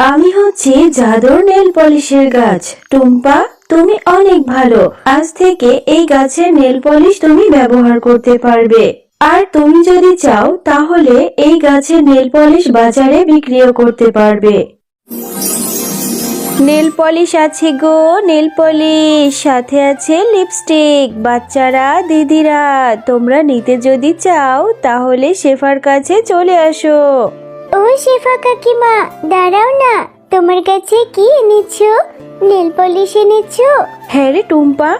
আমি হচ্ছি জাদুর নেল পলিশের গাছ। টুম্পা, তুমি অনেক ভালো। আজ থেকে এই গাছের নেল পলিশ তুমি ব্যবহার করতে পারবে। আর তুমি যদি চাও তাহলে এই গাছের নেল পলিশ বাজারে বিক্রিও করতে পারবে। নেল পলিশ আছে গো, নেল পলিশ, সাথে আছে লিপস্টিক। বাচ্চারা, দিদিরা, তোমরা নিতে যদি চাও তাহলে শেফার কাছে চলে আসো। ও শেফা কাকিমা, দাঁড়াও না, তোমার কাছে কি এনেছো? নেল পলিশ এনেছো? হ্যাঁ রে টুম্পা,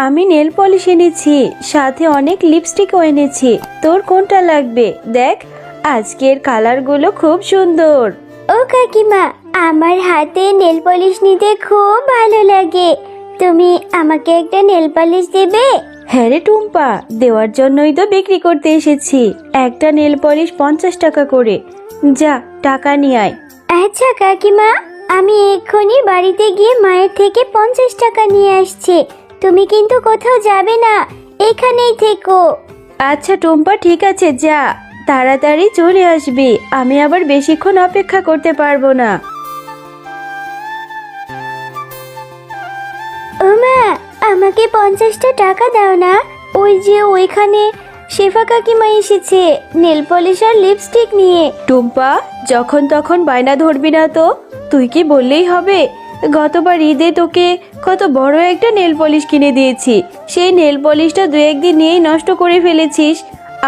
আমি নেল পলিশ এনেছি, সাথে অনেক লিপস্টিকও এনেছি। তোর কোনটা লাগবে দেখ, আজকের কালারগুলো খুব সুন্দর। ও কাকিমা, আমার হাতে নেল পলিশ নিতে খুব ভালো লাগে। তুমি আমাকে একটা নেল পলিশ দেবে? হ্যাঁ রে টুম্পা, দেওয়ার জন্যই তো বিক্রি করতে এসেছি। একটা নেল পলিশ 50 টাকা করে। যা, টাকা নিয়ে আয়। আচ্ছা কাকিমা, আমি এক্ষুনি বাড়িতে গিয়ে মায়ের থেকে 50 টাকা নিয়ে আসছি। তুমি কিন্তু কোথাও যাবে না, এখানেই থেকো। আচ্ছা টুম্পা, ঠিক আছে, যা, তাড়াতাড়ি চলে আসবি। আমি আবার বেশিক্ষণ অপেক্ষা করতে পারবো না। ও মা, আমাকে 50টা টাকা দাও না। ওই যে ওইখানে শেফা কাকিমা এসেছে নেল পলিশ আর লিপস্টিক নিয়ে। টুম্পা, যখন তখন বায়না ধরবি না তো। তুই কি বললেই হবে? গতবার ঈদে তোকে কত বড় একটা নেল পলিশ কিনে দিয়েছি, সেই নেল পলিশটা 2-1 দিন নিয়েই নষ্ট করে ফেলেছিস।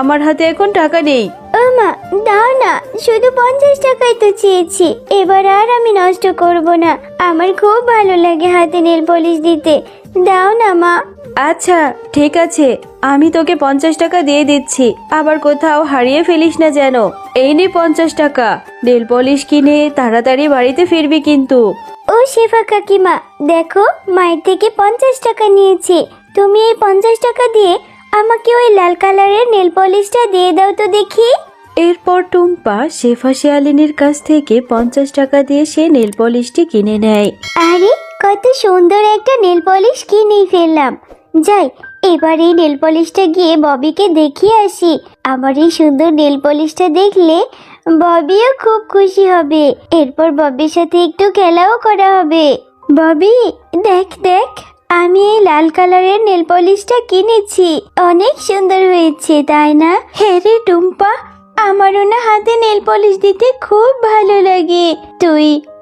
আমার হাতে এখন টাকা নেই। ও মা, দাও না, শুধু 50 টাকাই তো চেয়েছি। এবার আর আমি নষ্ট করব না। আমার খুব ভালো লাগে হাতে নেল পলিশ দিতে। দাও না মা। আচ্ছা ঠিক আছে, আমি তোকে 50 টাকা দিয়ে দিচ্ছি। আবার কোথাও হারিয়ে ফেলিস না যেন। এই নে 50 টাকা, নেল পলিশ কিনে তাড়াতাড়ি বাড়িতে ফিরবি কিন্তু। ও শেফা কাকিমা, দেখো, মায়ের থেকে 50 টাকা নিয়েছি। তুমি এই 50 টাকা দিয়ে আমাকে ওই লাল কালারের নেল পলিশটা দিয়ে দাও তো দেখি। এরপর টুম্পা শেফা শিয়ালিনীর কাছ থেকে 50 টাকা দিয়ে সে নেল পলিশটি কিনে নেয়। আরে, কত সুন্দর একটা নেল পলিশ কিনেই ফেললাম। যাই, এবার এই নেল পলিশটা গিয়ে ববিকে দেখিয়ে আসি। আমার এই সুন্দর নেল পলিশটা দেখলে ববিও খুব খুশি হবে। এরপর ববির সাথে একটু খেলাও করা হবে। ববি, দেখ দেখ, আমি এই লাল কালারের নেল পলিশটা কিনেছি। অনেক সুন্দর হয়েছে, তাই না? হ্যাঁ রে টুম্পা, আমারও না হাতে নেল পলিশ দিতে খুব ভালো লাগে।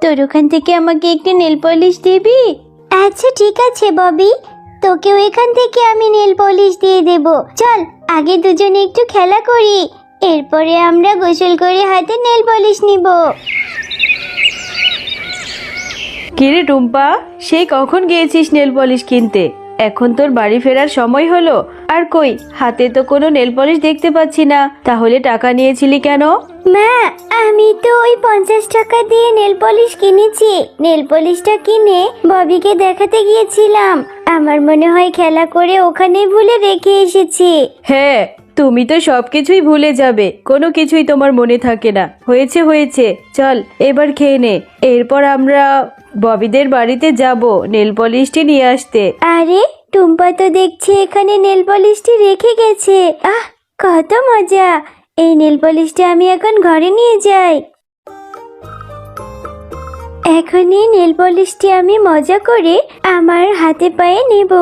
তোর ওখান থেকে আমাকে একটু নেল পলিশ দিবি? আচ্ছা ঠিক আছে ববি, তোকে ওইখান থেকে আমি নেল পলিশ দিয়ে দেব। চল, আগে দুজনে একটু খেলা করি, এরপরে আমরা গোসল করে হাতে নেল পলিশ নিব। কিরে টুম্পা, সেই কখন গিয়েছিস নেল পলিশ কিনতে? এখন তোর বাড়ি ফেরার সময় হলো, আর কই হাতে তো কোনো নেল পলিশ দেখতে পাচ্ছি না। তাহলে টাকা নিয়েছিলি কেন? মা, আমি তো ওই 50 টাকা দিয়ে নেল পলিশ কিনেছি। নেল পলিশটা কিনে ববিকে দেখাতে গিয়েছিলাম। আমার মনে হয় খেলা করে ওখানে ভুলে রেখে এসেছি। হ্যাঁ, তুমি তো সবকিছুই ভুলে যাবে, কোনো কিছুই তোমার মনে থাকে না। হয়েছে হয়েছে, চল এবার খেয়ে নে। এরপর আমরা ববিদের বাড়িতে যাব নেল পলিশটি নিয়ে আসতে। আরে, টুম্পা তো দেখছি এখানে নেল পলিশটি রেখে গেছে। আহ, কত মজা! এই নেল পলিশটা আমি এখন ঘরে নিয়ে যাই। এখনই নেল পলিশটি আমি মজা করে আমার হাতে পায়ে নেব।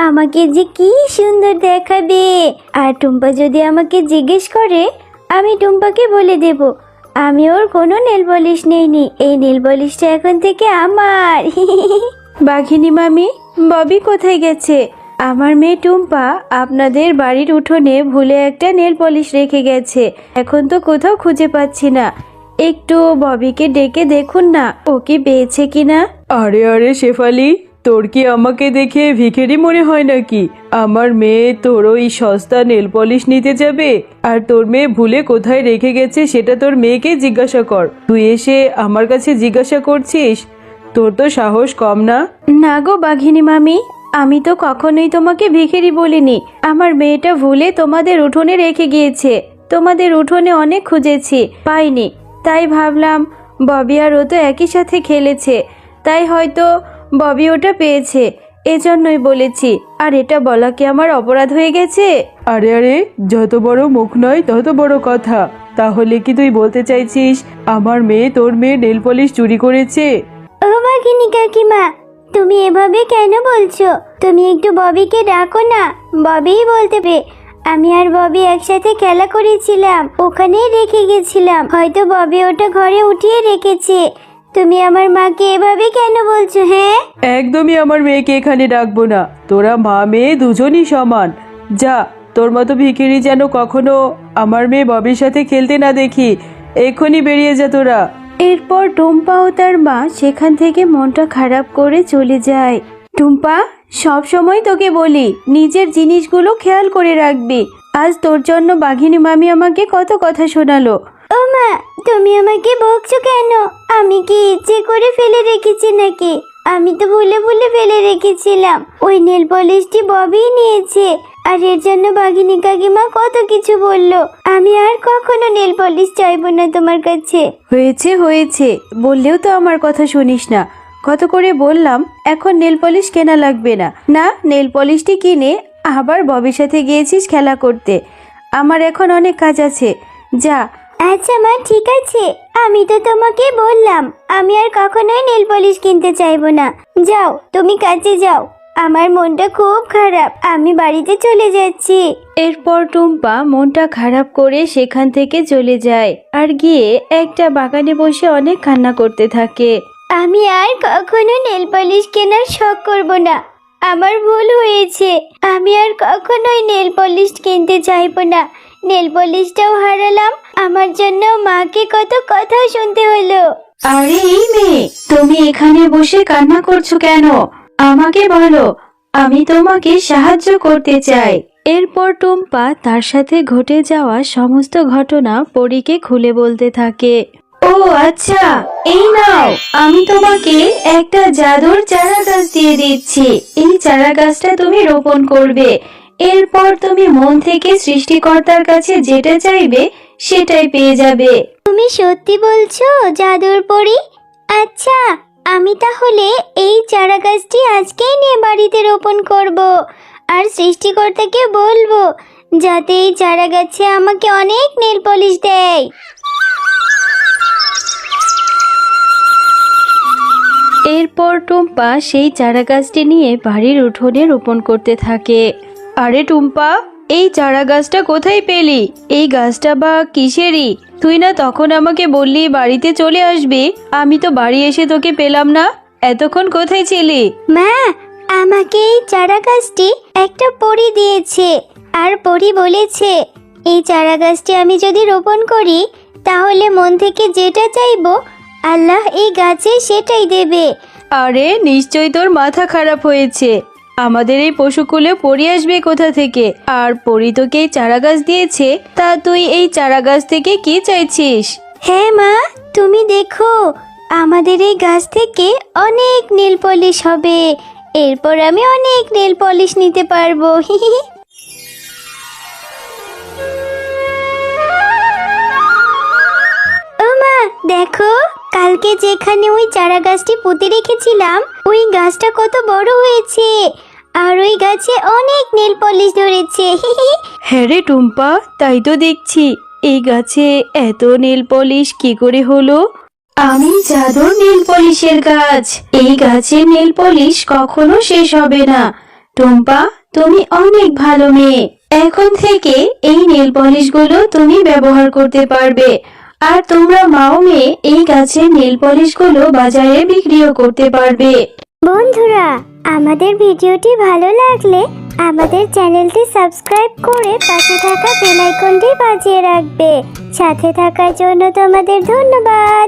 আমাকে যে কি সুন্দর দেখাবে। আর টুম্পা যদি আমাকে জিজ্ঞেস করে, আমি টুম্পাকে বলে দেব আমি ওর কোনো নেল পলিশ নেইনি, এই নেল পলিশটা এখন থেকে আমার। বাঘিনী মামি, ববি কোথায় গেছে? আমার মেয়ে টুম্পা আপনাদের বাড়ির উঠোনে ভুলে একটা নেল পলিশ রেখে গেছে। এখন তো কোথাও খুঁজে পাচ্ছি না। একটু ববিকে ডেকে দেখুন না, ও কি পেয়েছে কিনা। আরে আরে শেফালি, তোর কি আমাকে দেখে ভিখারি মনে হয় নাকি? আমার মেয়ে তোর ওই সস্তা নেল পলিশ নিতে যাবে? আর তোর মেয়ে ভুলে কোথায় রেখে গেছে সেটা তোর মেয়েকে জিজ্ঞাসা কর। তুই এসে আমার কাছে জিজ্ঞাসা করছিস? তোর তো সাহস কম না? না গো বাঘিনী মামি, আমি তো কখনোই তোমাকে ভিখারি বলিনি। আমার মেয়েটা ভুলে তোমাদের উঠোনে রেখে গিয়েছে। তোমাদের উঠোনে অনেক খুঁজেছি, পাইনি। তাই ভাবলাম ববি আর ও তো একই সাথে খেলেছে, তাই হয়তো ববি ওটা পেয়েছে। এজন্যই বলেছি। আর এটা বলা কি আমার অপরাধ হয়ে গেছে? আরে আরে, যত বড় মুখ নয় তত বড় কথা। তাহলে কি তুই বলতে চাইছিস আমার মেয়ে তোর মেয়ে নেল পলিশ চুরি করেছে? ও বাঘিনী কাকিমা, তুমি এভাবে কেন বলছো? তুমি একটু ববিকে ডাকো না, ববিই বলতে পারে। আমি আর ববি একসাথে খেলা করেছিলাম, ওখানেই রেখে গেছিলাম। হয়তো ববি ওটা ঘরে উঠিয়ে রেখেছে। তুমি আমার মাকে এভাবে কেন বলছো? হ্যাঁ, একদমই আমার মেয়েকে এখানে ডাকবো না। তোরা মা মেয়ে দুজনই সমান। যা, তোর মতো ভিখিরি যেন কখনো আমার মেয়ে ববির সাথে খেলতে না দেখি। এক্ষুনি বেরিয়ে যা তোরা। এরপর টুম্পা ও তার মা সেখান থেকে মনটা খারাপ করে চলে যায়। টুম্পা, সব সময় তোকে বলি নিজের জিনিসগুলো খেয়াল করে রাখবি। আজ তোর জন্য বাঘিনী মামি আমাকে কত কথা শোনালো। ও মা, তুমি আমাকে বকছো কেন? আমি কি ইচ্ছে করে ফেলে রেখেছি নাকি? আমি তো ভুলে ভুলে ফেলে রেখেছিলাম। ওই নেল পলিশটি ববিই নিয়েছে, আর এর জন্য বাঘিনী কাকিমা কত কিছু বললো। আমি আর কখনো নেল পলিশ চাইবো না তোমার কাছে। হয়েছে হয়েছে, বললেও তো আমার কথা শুনিস না। কত করে বললাম এখন নেল পলিশ কেনা লাগবে না। না, নেল পলিশটি কিনে আবার ববির সাথে গিয়েছিস খেলা করতে। আমার এখন অনেক কাজ আছে, যা। আচ্ছা মা, ঠিক আছে। আমি তো তোমাকে বললাম আমি আর কখনোই নেল পলিশ কিনতে চাইবো না। যাও, তুমি কাজে যাও। আমার মনটা খুব খারাপ, আমি বাড়িতে চলে যাচ্ছি। এরপর টুম্পা মনটা খারাপ করে সেখান থেকে চলে যায় আর গিয়ে একটা বাগানে বসে অনেক কান্না করতে থাকে। আমি আর কখনো নেল পলিশ কেনার শখ করব না। আমার ভুল হয়েছে, আমি আর কখনোই নেল পলিশ কিনতে চাইবো না। নেল পলিশটাও হারালাম, আমার জন্য মাকে কত কথা শুনতে হলো। আরে এই মেয়ে, তুমি এখানে বসে কান্না করছো কেন? আমাকে বলো, আমি তোমাকে সাহায্য করতে চাই। এরপর টুম্পা তার সাথে ঘটে যাওয়া সমস্ত ঘটনা পরীকে খুলে বলতে থাকে। ও আচ্ছা, এই নাও, আমি তোমাকে একটা জাদুর চারা গাছ দিয়ে দিচ্ছি। এই চারা গাছটা তুমি রোপণ করবে। এরপর তুমি মন থেকে সৃষ্টিকর্তার কাছে যেটা চাইবে সেটাই পেয়ে যাবে। তুমি সত্যি বলছো জাদুর পরী? আচ্ছা, আমি তাহলে এই চারা গাছটি আজকেই নিয়ে বাড়িতে রোপণ করব, আর সৃষ্টিকর্তাকে বলবো যাতে এই চারা গাছে আমাকে অনেক নেল পলিশ দেয়। এরপর টুম্পা সেই চারা গাছটি নিয়ে বাড়ির উঠোনে রোপণ করতে থাকে। আরে টুম্পা, এই চারা গাছটা কোথায় পেলি? এই গাছটা বা কিসেরই? তুই না তখন আমাকে বললি বাড়িতে চলে আসবি, আমি তো বাড়ি এসে তোকে পেলাম না। এতক্ষণ কোথায় ছিলি? মা, আমাকে এই চারা গাছটি একটা পরী দিয়েছে, আর পরী বলেছে এই চারা গাছটি আমি যদি রোপণ করি তাহলে মন থেকে যেটা চাইবো আল্লাহ এই গাছে সেটাই দেবে। আরে নিশ্চয়ই তোর মাথা খারাপ হয়েছে। আমাদের এই পশুকুলে পরি আসবে কোথা থেকে? আর পরি তোকে এই চারা গাছ দিয়েছে, তা তুই এই চারা গাছ থেকে কি চাইছিস? হ্যাঁ মা, তুমি দেখো আমাদের এই গাছ থেকে অনেক নেল পলিশ হবে। এরপর আমি অনেক নেল পলিশ নিতে পারবো। ও মা, দেখো কালকে যেখানে ওই চারা গাছটি পুঁতে রেখেছিলাম ওই গাছটা কত বড় হয়েছে, আর ওই গাছে অনেক নেল পলিশ ধরেছে। হ্যাঁ রে টুম্পা, তাই তো দেখছি। এই গাছে এত নেল পলিশ কি করে হলো? আমি জাদুর নেল পলিশের গাছ। এই গাছের নেল পলিশ কখনো শেষ হবে না। টুম্পা, তুমি অনেক ভালো মেয়ে। এখন থেকে এই নেল পলিশগুলো তুমি ব্যবহার করতে পারবে। আর তোমরা মাও মেয়ে এই গাছের নেল পলিশগুলো বাজারে বিক্রিও করতে পারবে। বন্ধুরা, আমাদের ভিডিওটি ভালো লাগলে আমাদের চ্যানেলটি সাবস্ক্রাইব করে পাশে থাকা বেল আইকনটি বাজিয়ে রাখবে। সাথে থাকার জন্য তোমাদের ধন্যবাদ।